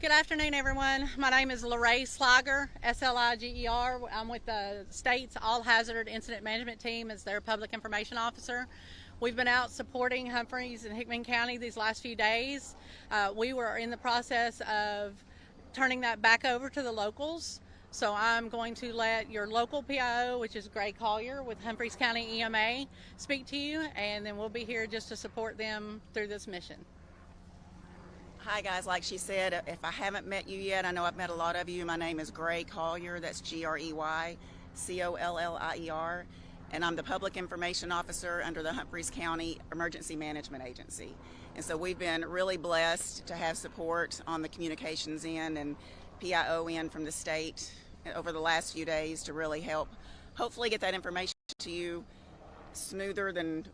Good afternoon, everyone. My name is Lorraine Sliger, S-L-I-G-E-R. I'm with the state's All Hazard Incident Management Team as their Public Information Officer. We've been out supporting Humphreys and Hickman County these last few days. We were in the process of turning that back over to the locals. So I'm going to let your local PIO, which is Gray Collier with Humphreys County EMA, speak to you, and then we'll be here just to support them through this mission. Hi guys, like she said, if I haven't met you yet, I know I've met a lot of you. My name is Gray Collier, that's Grey Collier, and I'm the Public Information Officer under the Humphreys County Emergency Management Agency. And so we've been really blessed to have support on the communications end and PIO end from the state over the last few days to really help hopefully get that information to you smoother than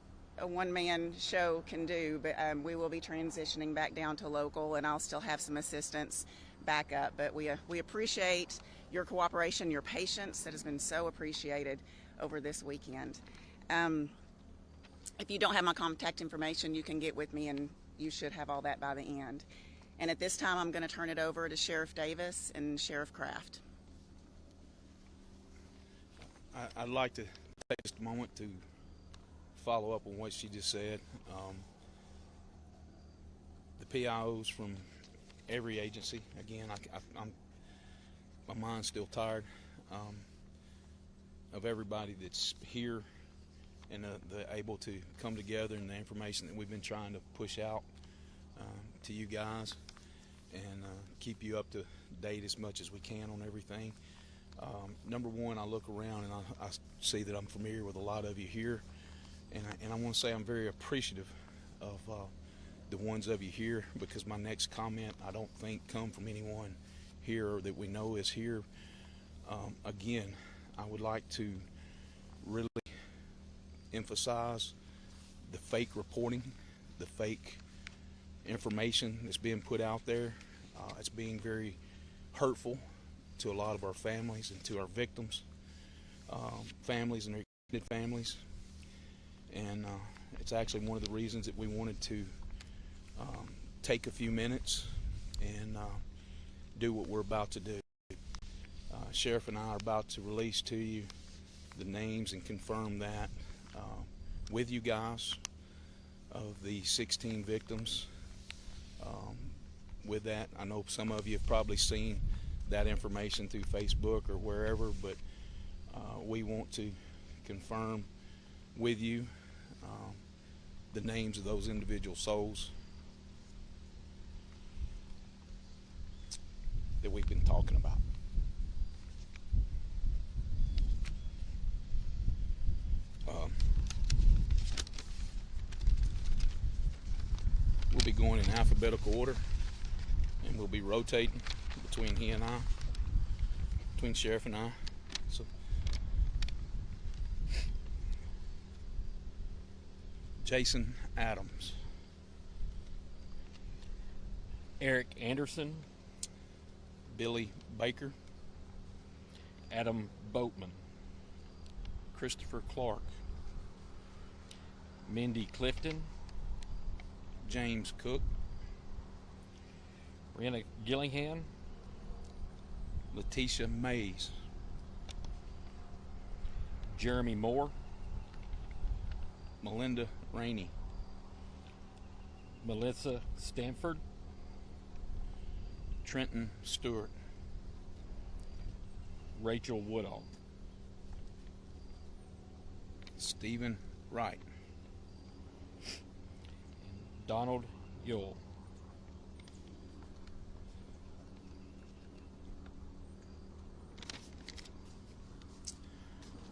a one-man show can do, but we will be transitioning back down to local, and I'll still have some assistance back up. But we appreciate your cooperation, your patience that has been so appreciated over this weekend. If you don't have my contact information, you can get with me, and you should have all that by the end. And at this time, I'm going to turn it over to Sheriff Davis and Sheriff Kraft. I'd like to take just a moment to follow up on what she just said. The PIOs from every agency, again, my mind's still tired of everybody that's here and they're able to come together, and the information that we've been trying to push out to you guys and keep you up to date as much as we can on everything. Number one, I look around and I see that I'm familiar with a lot of you here. And I want to say I'm very appreciative of the ones of you here, because my next comment I don't think come from anyone here or that we know is here. Again, I would like to really emphasize the fake reporting, the fake information that's being put out there. It's being very hurtful to a lot of our families and to our victims' families and their extended families. And it's actually one of the reasons that we wanted to take a few minutes and do what we're about to do. Sheriff and I are about to release to you the names and confirm that with you guys of the 16 victims. With that, I know some of you have probably seen that information through Facebook or wherever, but we want to confirm with you the names of those individual souls that we've been talking about. We'll be going in alphabetical order, and we'll be rotating between he and I, between Sheriff and I. So Jason Adams, Eric Anderson, Billy Baker, Adam Boatman, Christopher Clark, Mindy Clifton, James Cook, Rena Gillingham, Letitia Mays, Jeremy Moore, Melinda Rainey, Melissa Stanford, Trenton Stewart, Rachel Woodall, Stephen Wright, and Donald Yule.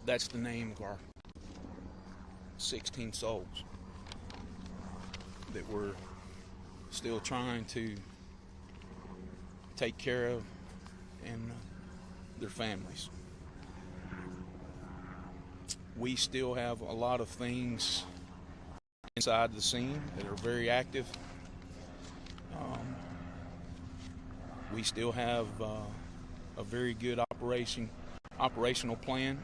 That's the name of our 16 souls that we're still trying to take care of, and their families. We still have a lot of things inside the scene that are very active. We still have a very good operational plan.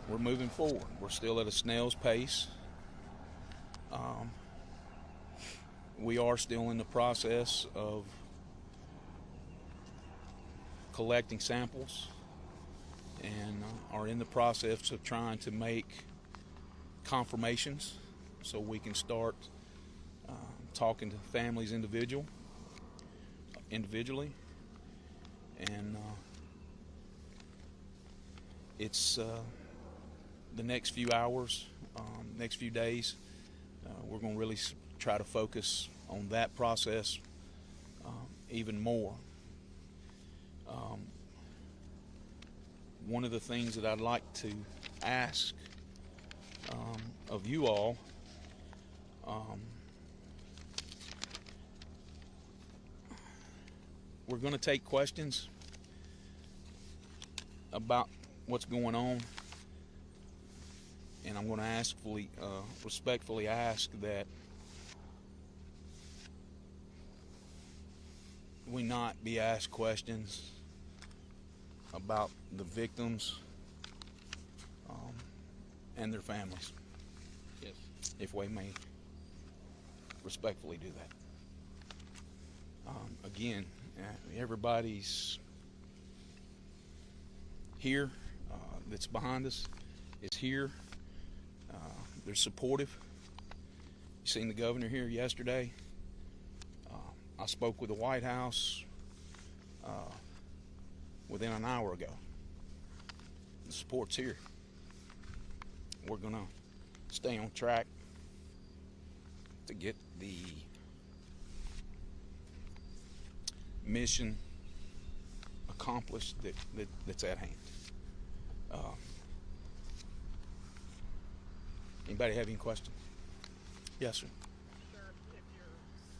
We're moving forward. We're still at a snail's pace. We are still in the process of collecting samples and are in the process of trying to make confirmations so we can start talking to families individually, and it's the next few hours, next few days, we're going to really try to focus on that process even more. One of the things that I'd like to ask of you all, we're going to take questions about what's going on, and I'm going to respectfully ask that we not be asked questions about the victims and their families. Yes. If we may respectfully do that. Again, everybody's here that's behind us is here. They're supportive. You seen the governor here yesterday. I spoke with the White House within an hour ago. The support's here. We're going to stay on track to get the mission accomplished that's at hand. Anybody have any questions? Yes, sir. Sure. If you're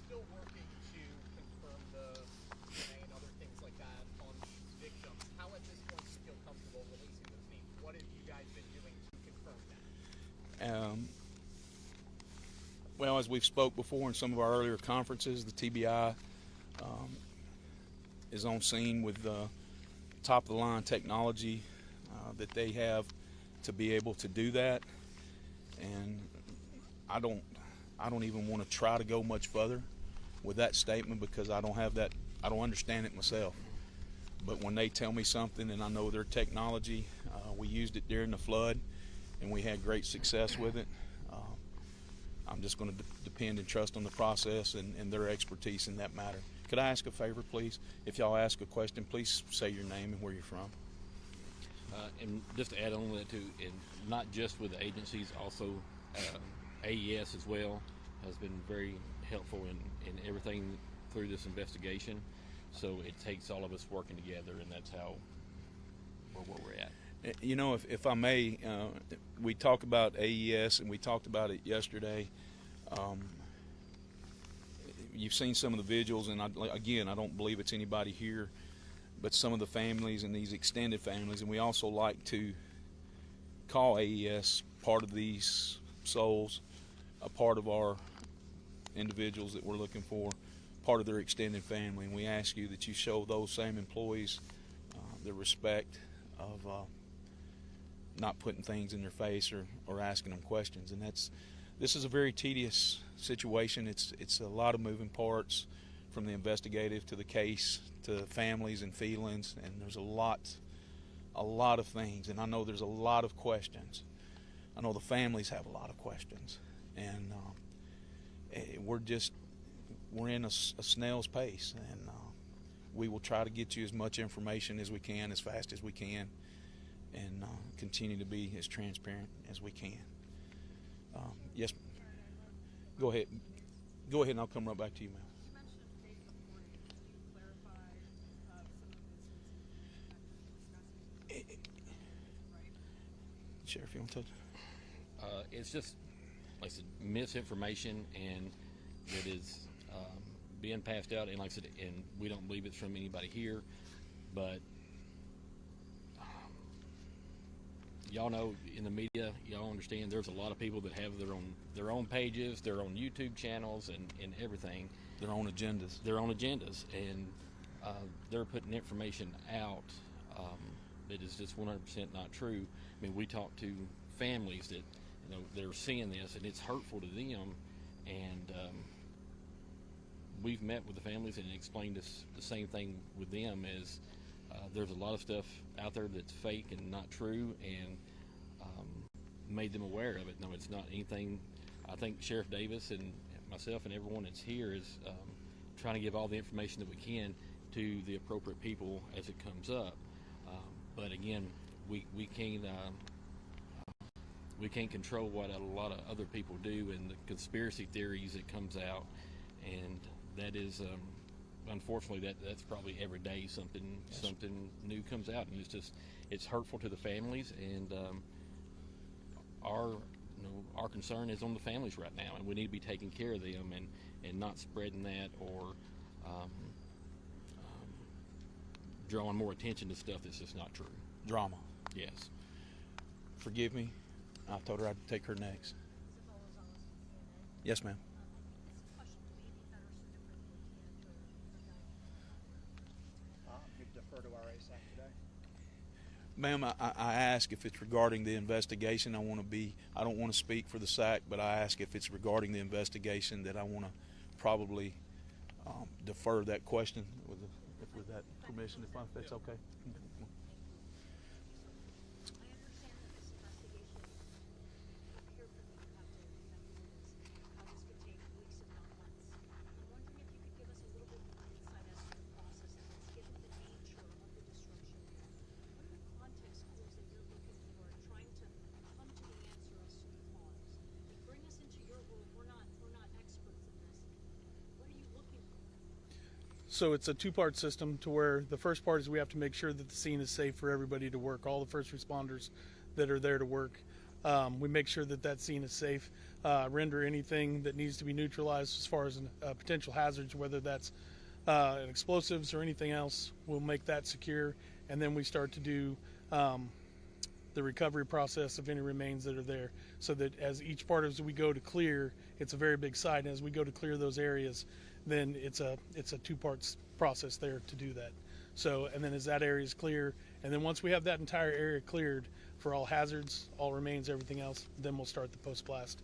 still working to confirm the DNA and other things like that on these victims, how at this point do you feel comfortable releasing those names? What have you guys been doing to confirm that? Well, as we've spoke before in some of our earlier conferences, the TBI is on scene with top-of-the-line technology that they have to be able to do that. And I don't even want to try to go much further with that statement because I don't understand it myself. But when they tell me something and I know their technology, we used it during the flood and we had great success with it. I'm just going to depend and trust on the process and their expertise in that matter. Could I ask a favor, please? If y'all ask a question, please say your name and where you're from. And just to add on to that too, and not just with the agencies, also AES as well has been very helpful in everything through this investigation. So it takes all of us working together, and that's how where we're at. You know, if I may, we talk about AES, and we talked about it yesterday. You've seen some of the visuals, and I don't believe it's anybody here, but some of the families and these extended families, and we also like to call AES part of these souls, a part of our individuals that we're looking for, part of their extended family, and we ask you that you show those same employees the respect of not putting things in their face or asking them questions. And this is a very tedious situation. It's a lot of moving parts, from the investigative to the case to families and feelings, and there's a lot of things, and I know there's a lot of questions. I know the families have a lot of questions, and we're in a snail's pace, and we will try to get you as much information as we can, as fast as we can, and continue to be as transparent as we can. Yes, go ahead, and I'll come right back to you, ma'am. You mentioned fake reporting. Can you clarify some of the instances that you're discussing? Right? Sheriff, you want to touch? It's just, like I said, misinformation, and that is being passed out. And like I said, and we don't believe it's from anybody here, but y'all know in the media, y'all understand there's a lot of people that have their own pages, their own YouTube channels, and everything. Their own agendas. And they're putting information out that is just 100% not true. I mean, we talk to families that, they're seeing this, and it's hurtful to them, and we've met with the families and explained the same thing with them as There's a lot of stuff out there that's fake and not true, and made them aware of it. No, it's not anything. I think Sheriff Davis and myself and everyone that's here is trying to give all the information that we can to the appropriate people as it comes up. But again, we can't control what a lot of other people do and the conspiracy theories that comes out, and that is unfortunately that's probably every day something new comes out, and it's hurtful to the families, and our concern is on the families right now, and we need to be taking care of them and not spreading that or drawing more attention to stuff that's just not true. Drama. Yes. Forgive me. I told her I'd take her next. Yes, ma'am. You defer to our ASAC today. Ma'am, I ask if it's regarding the investigation. I don't want to speak for the SAC, but I ask if it's regarding the investigation that I want to probably defer that question with that permission, if that's okay. I understand that this investigation, here from you have to this could take weeks if not months. I'm wondering if you could give us a little bit more insight as to the process of this, given the nature of the destruction. What are the context clues that you're looking for, trying to come to the answer as to the cause? Like, bring us into your world. We're not experts in this. What are you looking for? So it's a two-part system to where the first part is we have to make sure that the scene is safe for everybody to work, all the first responders that are there to work. We make sure that scene is safe, render anything that needs to be neutralized as far as potential hazards, whether that's explosives or anything else. We'll make that secure, and then we start to do the recovery process of any remains that are there, so that as each part as we go to clear, it's a very big site, and as we go to clear those areas, then it's a two-part process there to do that. So, and then as that area is clear, and then once we have that entire area cleared for all hazards, all remains, everything else, then we'll start the post-blast,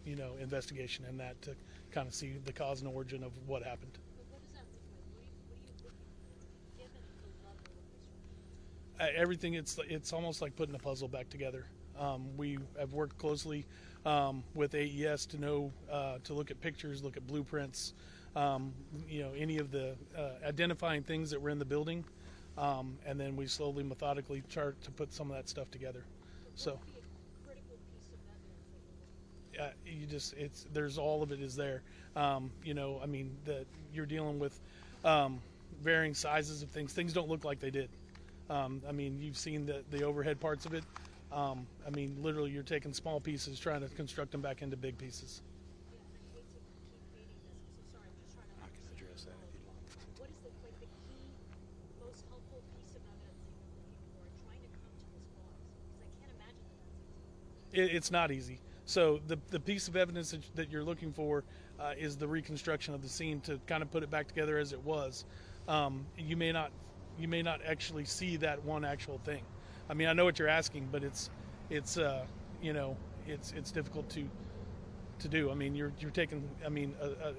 investigation and that to kind of see the cause and origin of what happened. But what does that look like? What are you looking for, given the level of destruction? Everything, it's almost like putting a puzzle back together. We have worked closely with AES to know to look at pictures, look at blueprints, any of the identifying things that were in the building, and then we slowly, methodically start to put some of that stuff together. So What would be a critical piece of evidence that you're looking for? there's all of it is there. You're dealing with varying sizes of things. Things don't look like they did. You've seen the overhead parts of it. Literally you're taking small pieces, trying to construct them back into big pieces. Yeah, and I hate to keep beating this. I'm so sorry. I'm just trying to I can understand address that if you'd like. what is the key, most helpful piece of evidence that you're looking for in trying to come to this cause? Because I can't imagine that that's easy. It's not easy. So the piece of evidence that you're looking for is the reconstruction of the scene to kind of put it back together as it was. You may not actually see that one actual thing. I know what you're asking, but it's difficult to do. You're taking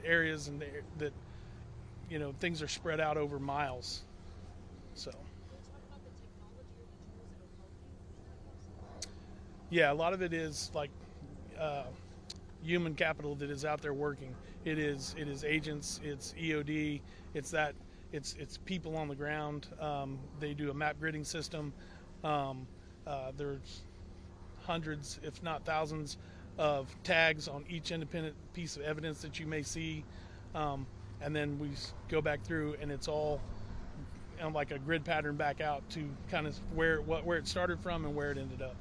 areas and that things are spread out over miles. So Can you talk about the technology or the tools that will help you in that process? yeah, a lot of it is like human capital that is out there working. It is agents, it's EOD, it's people on the ground. They do a map gridding system. There's hundreds, if not thousands, of tags on each independent piece of evidence that you may see, and then we go back through, and it's all like a grid pattern back out to kind of where it started from and where it ended up.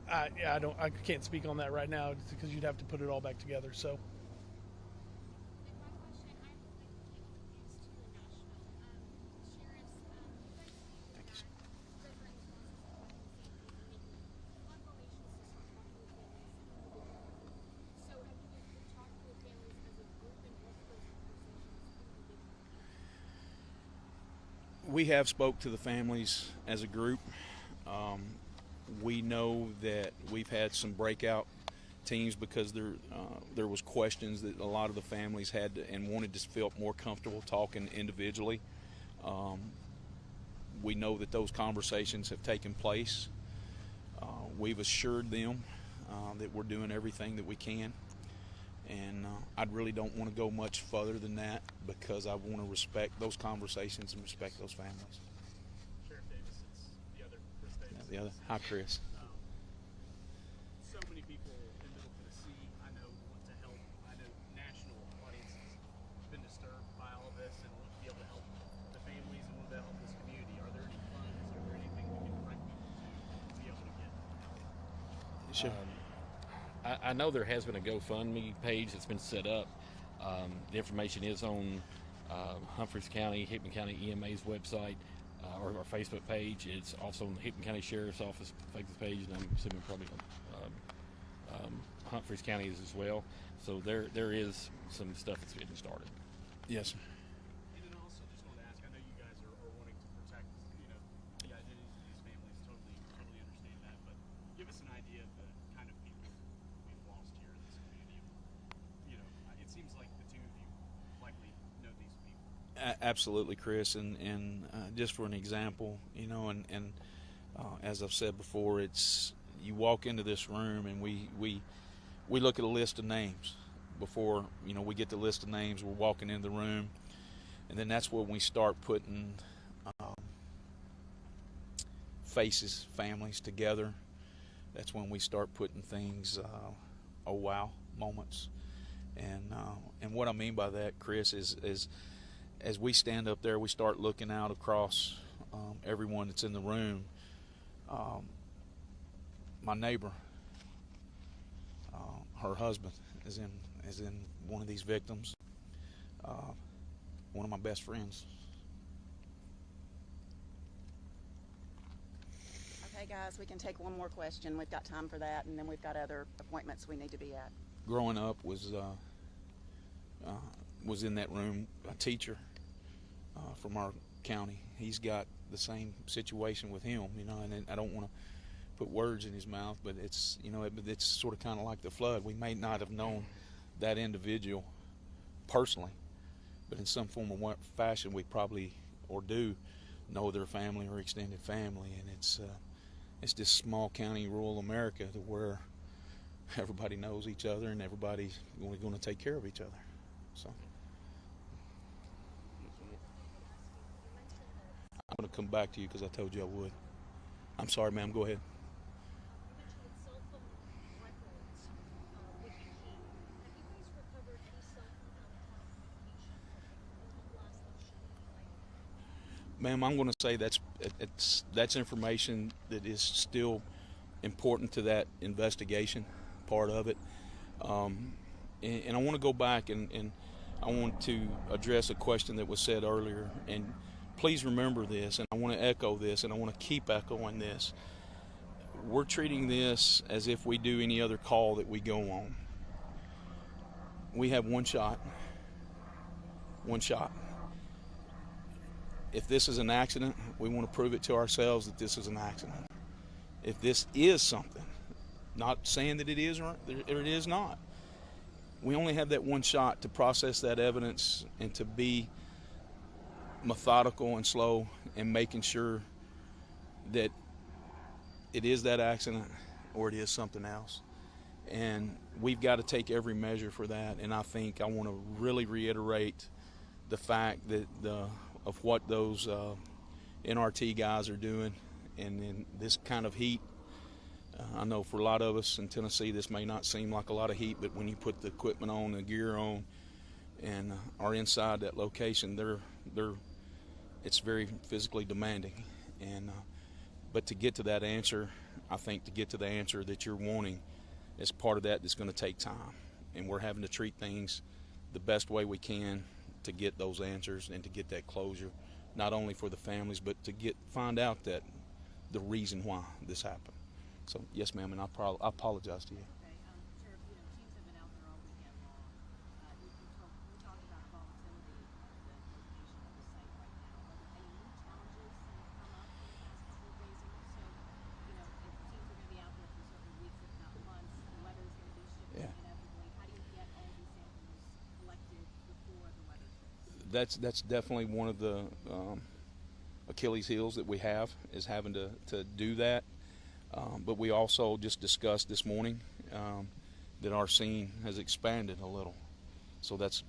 I can't speak on that right now because you'd have to put it all back together. So. And one question, I'm used to Nashville. Sheriffs, you guys see that different confirmation systems, talking with families. So have you been talking with families as a group, and what are those conversations individually? We have spoke to the families as a group. We know that we've had some breakout teams because there was questions that a lot of the families had and wanted to feel more comfortable talking individually. We know that those conversations have taken place. We've assured them that we're doing everything that we can, and I really don't want to go much further than that because I want to respect those conversations and respect those families. Sheriff Davis, it's the other Chris Davis. The other, hi Chris. So many people in Middle Tennessee, I know, want to help. I know national audiences have been disturbed by all of this and want to be able to help the families and want to help this community. Are there any funds? Are there anything we can direct people to be able to get? Sure. I know there has been a GoFundMe page that's been set up. The information is on Humphreys County, Hickman County EMA's website or our Facebook page. It's also on the Hickman County Sheriff's Office Facebook page, and I'm assuming probably on Humphreys County's as well. So there is some stuff that's getting started. Yes, sir. And then also just want to ask, I know you guys are wanting to protect, the identities of these families. Totally understand that. But give us an idea of the kind of people we've lost here in this community. It seems like the two of you likely know these people. Absolutely, Chris. And just for an example, and as I've said before, it's you walk into this room and we look at a list of names before we get the list of names. We're walking into the room, and then that's when we start putting faces, families together. That's when we start putting things, oh wow moments. And what I mean by that, Chris, is as we stand up there, we start looking out across everyone that's in the room. My neighbor, her husband is in one of these victims. One of my best friends. Okay, guys, we can take one more question. We've got time for that, and then we've got other appointments we need to be at. Growing up was in that room a teacher from our county. He's got the same situation with him, and I don't want to put words in his mouth, but it's it's sort of kind of like the flood. We may not have known that individual personally, but in some form or fashion we probably or do know their family or extended family, and it's this small county, rural America, to where everybody knows each other and everybody's going to take care of each other. So I'm going to come back to you because I told you I would. I'm sorry, ma'am. Go ahead. You mentioned cell phone records would be key. Have you guys recovered any cell phone electronic communication from anyone who last that should be? Ma'am, I'm going to say that's information that is still important to that investigation part of it. And I want to go back and I want to address a question that was said earlier. And please remember this, and I want to echo this, and I want to keep echoing this. We're treating this as if we do any other call that we go on. We have one shot. One shot. If this is an accident, we want to prove it to ourselves that this is an accident. If this is something, not saying that it is or it is not, we only have that one shot to process that evidence and to be methodical and slow and making sure that it is that accident or it is something else. And we've got to take every measure for that. And I think I want to really reiterate the fact that of what those NRT guys are doing, and in this kind of heat. I know for a lot of us in Tennessee this may not seem like a lot of heat, but when you put the equipment on, the gear on, and are inside that location, it's very physically demanding. And but to get to that answer, I think to get to the answer that you're wanting, as part of that, that's going to take time, and we're having to treat things the best way we can to get those answers and to get that closure, not only for the families, but to find out that the reason why this happened. So yes, ma'am, and I apologize to you. Okay, Sheriff, teams have been out there all weekend long. We talked about volatility at the location of the site right now. Are there any new challenges that have come up in the past couple of days? And also, if teams are going to be out there for several weeks, if not months, the weather is going to be that's definitely one of the Achilles heels that we have, is having to do that. But we also just discussed this morning that our scene has expanded a little. So that's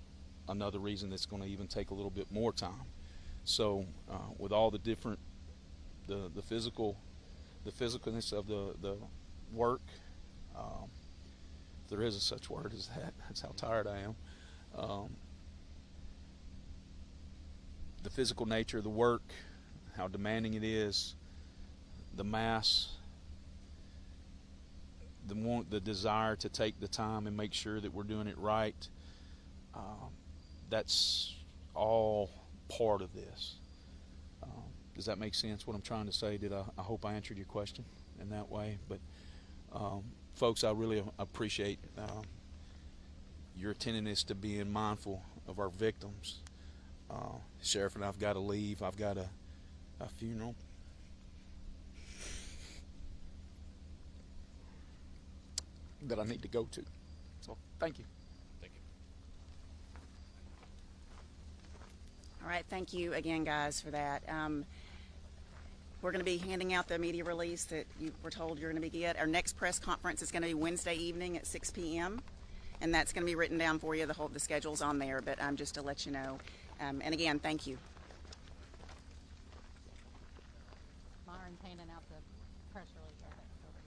another reason that's going to even take a little bit more time. So with all the different, the physicalness of the work, if there is a such word as that, that's how tired I am. The physical nature of the work, how demanding it is, the mass, the desire to take the time and make sure that we're doing it right, that's all part of this. Does that make sense, what I'm trying to say? I hope I answered your question in that way. But folks, I really appreciate your attentiveness to being mindful of our victims. Sheriff and I've got to leave. I've got a funeral. That I need to go to. So thank you. Thank you. All right, thank you again, guys, for that. We're going to be handing out the media release that you were told you're going to be get. Our next press conference is going to be Wednesday evening at 6 p.m. and that's going to be written down for you. The schedule's on there, but just to let you know. And again, thank you. Myron's handing out the press release right there.